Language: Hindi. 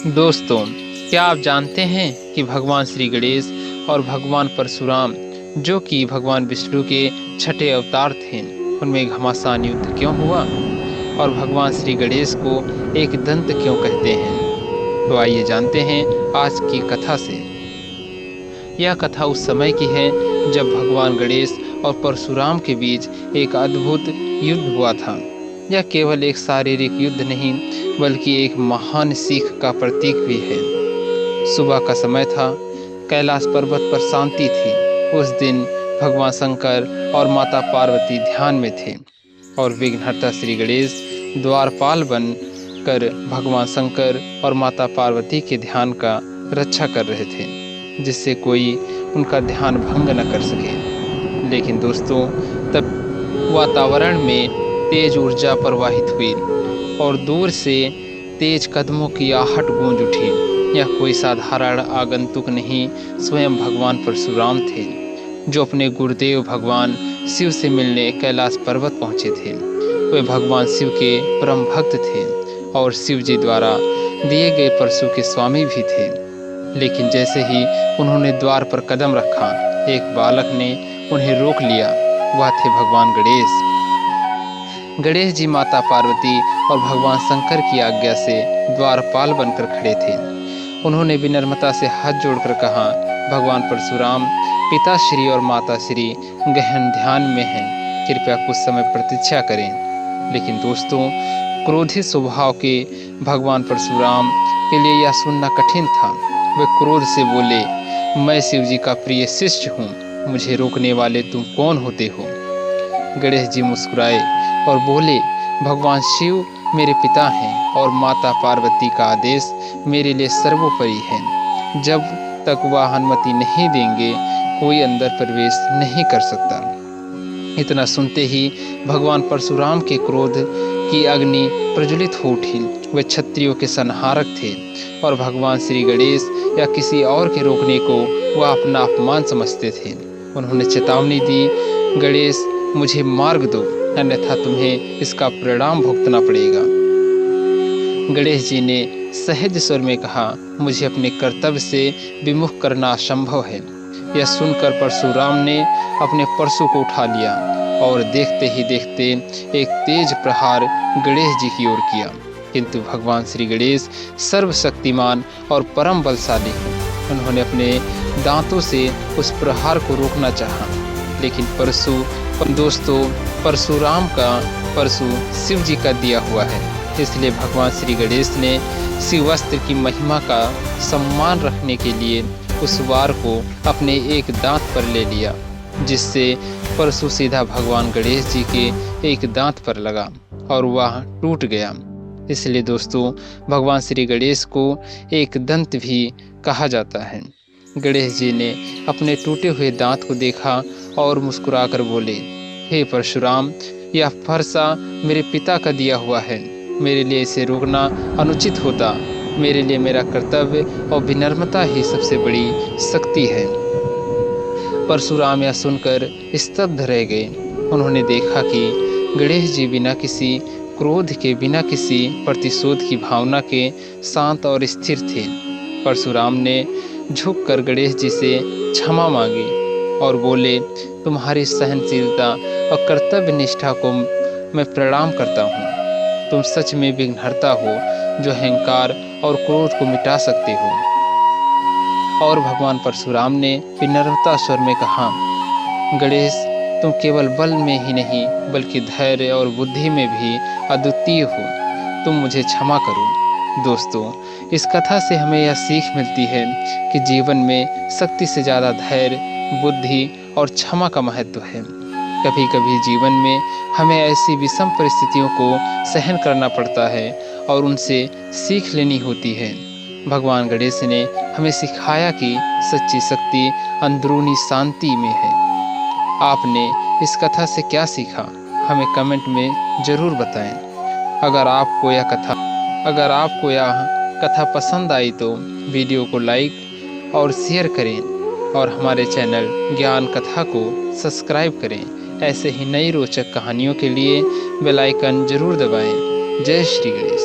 दोस्तों, क्या आप जानते हैं कि भगवान श्री गणेश और भगवान परशुराम, जो कि भगवान विष्णु के छठे अवतार थे, उनमें घमासान युद्ध क्यों हुआ और भगवान श्री गणेश को एक दंत क्यों कहते हैं? तो आइए जानते हैं आज की कथा से। यह कथा उस समय की है जब भगवान गणेश और परशुराम के बीच एक अद्भुत युद्ध हुआ था। यह केवल एक शारीरिक युद्ध नहीं, बल्कि एक महान सीख का प्रतीक भी है। सुबह का समय था, कैलाश पर्वत पर शांति थी। उस दिन भगवान शंकर और माता पार्वती ध्यान में थे और विघ्नहर्ता श्री गणेश द्वारपाल बन कर भगवान शंकर और माता पार्वती के ध्यान का रक्षा कर रहे थे, जिससे कोई उनका ध्यान भंग न कर सके। लेकिन दोस्तों, तब वातावरण में तेज ऊर्जा प्रवाहित हुई और दूर से तेज कदमों की आहट गूंज उठी। यह कोई साधारण आगंतुक नहीं, स्वयं भगवान परशुराम थे, जो अपने गुरुदेव भगवान शिव से मिलने कैलाश पर्वत पहुंचे थे। वे भगवान शिव के परम भक्त थे और शिव जी द्वारा दिए गए परशु के स्वामी भी थे। लेकिन जैसे ही उन्होंने द्वार पर कदम रखा, एक बालक ने उन्हें रोक लिया। वह थे भगवान गणेश। गणेश जी माता पार्वती और भगवान शंकर की आज्ञा से द्वारपाल बनकर खड़े थे। उन्होंने विनम्रता से हाथ जोड़कर कहा, भगवान परशुराम, पिताश्री और माताश्री गहन ध्यान में हैं, कृपया कुछ समय प्रतीक्षा करें। लेकिन दोस्तों, क्रोधित स्वभाव के भगवान परशुराम के लिए यह सुनना कठिन था। वे क्रोध से बोले, मैं शिव जी का प्रिय शिष्य हूँ, मुझे रोकने वाले तुम कौन होते हो? गणेश जी मुस्कुराए और बोले, भगवान शिव मेरे पिता हैं और माता पार्वती का आदेश मेरे लिए सर्वोपरि है। जब तक वह अनुमति नहीं देंगे, कोई अंदर प्रवेश नहीं कर सकता। इतना सुनते ही भगवान परशुराम के क्रोध की अग्नि प्रज्वलित हो उठी। वे क्षत्रियों के संहारक थे और भगवान श्री गणेश या किसी और के रोकने को वह अपना अपमान समझते थे। उन्होंने चेतावनी दी, गणेश, मुझे मार्ग दो, अन्यथा तुम्हें इसका परिणाम भुगतना पड़ेगा। गणेश जी ने सहज स्वर में कहा, मुझे अपने कर्तव्य से विमुख करना असंभव है। यह सुनकर परशुराम ने अपने परशु को उठा लिया और देखते ही देखते एक तेज प्रहार गणेश जी की ओर किया। किंतु भगवान श्री गणेश सर्वशक्तिमान और परम बलशाली हैं। उन्होंने अपने दांतों से उस प्रहार को रोकना चाहा, लेकिन दोस्तों, परशुराम का परशु शिव जी का दिया हुआ है, इसलिए भगवान श्री गणेश ने शिवास्त्र की महिमा का सम्मान रखने के लिए उस वार को अपने एक दांत पर ले लिया, जिससे परशु सीधा भगवान गणेश जी के एक दांत पर लगा और वह टूट गया। इसलिए दोस्तों, भगवान श्री गणेश को एक दंत भी कहा जाता है। गणेश जी ने अपने टूटे हुए दांत को देखा और मुस्कुराकर बोले, हे परशुराम, यह फरसा मेरे पिता का दिया हुआ है, मेरे लिए इसे रोकना अनुचित होता। मेरे लिए मेरा कर्तव्य और विनम्रता ही सबसे बड़ी शक्ति है। परशुराम यह सुनकर स्तब्ध रह गए। उन्होंने देखा कि गणेश जी बिना किसी क्रोध के, बिना किसी प्रतिशोध की भावना के शांत और स्थिर थे। परशुराम ने झुककर गणेश जी से क्षमा मांगी और बोले, तुम्हारी सहनशीलता और कर्तव्य निष्ठा को मैं प्रणाम करता हूँ। तुम सच में विघ्नहर्ता हो, जो अहंकार और क्रोध को मिटा सकते हो। और भगवान परशुराम ने विनम्रता स्वर में कहा, गणेश, तुम केवल बल में ही नहीं, बल्कि धैर्य और बुद्धि में भी अद्वितीय हो। तुम मुझे क्षमा करो। दोस्तों, इस कथा से हमें यह सीख मिलती है कि जीवन में शक्ति से ज़्यादा धैर्य, बुद्धि और क्षमा का महत्व है। कभी कभी जीवन में हमें ऐसी विषम परिस्थितियों को सहन करना पड़ता है और उनसे सीख लेनी होती है। भगवान गणेश ने हमें सिखाया कि सच्ची शक्ति अंदरूनी शांति में है। आपने इस कथा से क्या सीखा, हमें कमेंट में ज़रूर बताएं। अगर आपको यह कथा पसंद आई तो वीडियो को लाइक और शेयर करें और हमारे चैनल ज्ञान कथा को सब्सक्राइब करें। ऐसे ही नई रोचक कहानियों के लिए बेल आइकन जरूर दबाएं। जय श्री गणेश।